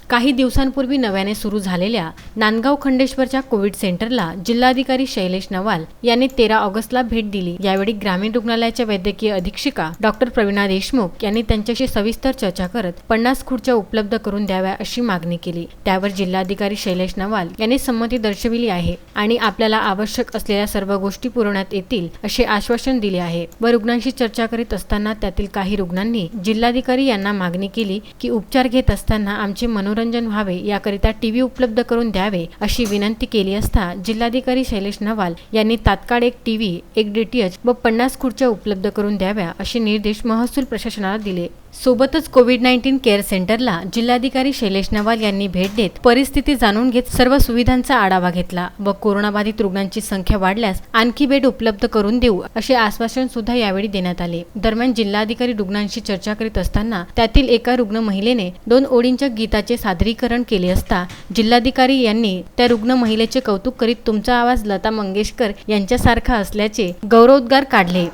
काही दिवसांपूर्वी नव्याने सुरू झालेल्या नांदगाव खंडेश्वरच्या कोविड सेंटरला जिल्हाधिकारी शैलेश नवाल यांनी 13 ऑगस्टला भेट दिली। यावेळी ग्रामीण रुग्णालयाच्या वैद्यकीय अधीक्षिका डॉक्टर प्रवीणा देशमुख यांनी त्यांच्याशी सविस्तर चर्चा करत 50 खुर्च्या उपलब्ध करून द्याव्या अशी मागणी केली। त्यावर जिल्हाधिकारी शैलेश नवाल यांनी संमती दर्शविली आहे आणि आपल्याला आवश्यक असलेल्या सर्व गोष्टी पुरवण्यात येतील असे आश्वासन दिले आहे। व रुग्णांशी चर्चा करीत असताना त्यातील काही रुग्णांनी जिल्हाधिकारी यांना मागणी केली की उपचार घेत असताना आमचे मनोरंजन व्हावे याकरिता टीव्ही उपलब्ध करून द्यावे अशी विनंती केली असता जिल्हाधिकारी शैलेश नवाल यांनी तात्काळ एक टीव्ही, एक डीटीएच व 50 खुर्च्या उपलब्ध करून द्याव्या असे निर्देश महसूल प्रशासनाला दिले। सोबतच कोविड-19 केअर सेंटरला जिल्हाधिकारी शैलेश नवाल यांनी भेट देत परिस्थिती जाणून घेत सर्व सुविधांचा आढावा घेतला व कोरोनाबाधित रुग्णांची संख्या वाढल्यास आणखी बेड उपलब्ध करून देऊ असे आश्वासन सुद्धा यावेळी देण्यात आले। दरम्यान जिल्हाधिकारी रुग्णांशी चर्चा करीत असताना त्यातील एका रुग्ण महिलेने 2 ओळींच्या गीताचे सादरीकरण केले असता जिल्हाधिकारी यांनी त्या रुग्ण महिलेचे कौतुक करीत तुमचा आवाज लता मंगेशकर यांच्यासारखा असल्याचे गौरवोद्गार काढले।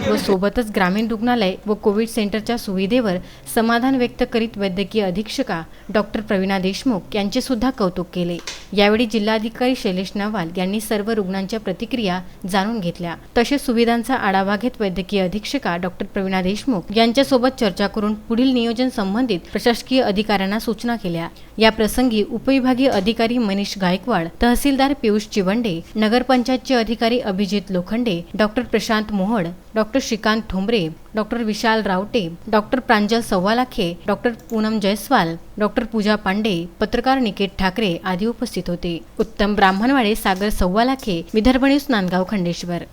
व सोबतच ग्रामीण रुग्णालय व कोविड सेंटरच्या सुविधेवर समाधान व्यक्त करीत वैद्यकीय अधीक्षिका डॉक्टर प्रवीणा देशमुख यांचे सुद्धा कौतुक केले। यावेळी जिल्हाधिकारी शैलेश नवाल यांनी सर्व रुग्णांच्या प्रतिक्रिया जाणून घेतल्या। तसेच सुविधांचा आढावा घेत वैद्यकीय अधीक्षिका डॉक्टर प्रवीणा देशमुख यांच्यासोबत चर्चा करून पुढील नियोजन संबंधित प्रशासकीय अधिकाऱ्यांना सूचना केल्या। या प्रसंगी उपविभागीय अधिकारी मनीष गायकवाड, तहसीलदार पियुष चिवंडे, नगरपंचायतचे अधिकारी Abhijit Lokhande, doctor Prashant Mohad, doctor Shrikant Thombare, doctor Vishal Ravate, doctor Pranjal Savvalakhe, doctor Poonam Jaiswal, doctor Pooja Pande, पत्रकार निकेत ठाकरे आदी उपस्थित होते। उत्तम ब्राह्मणवाडे, सागर सव्वालाखे, विदर्भ न्यूज, नांदगाव खंडेश्वर।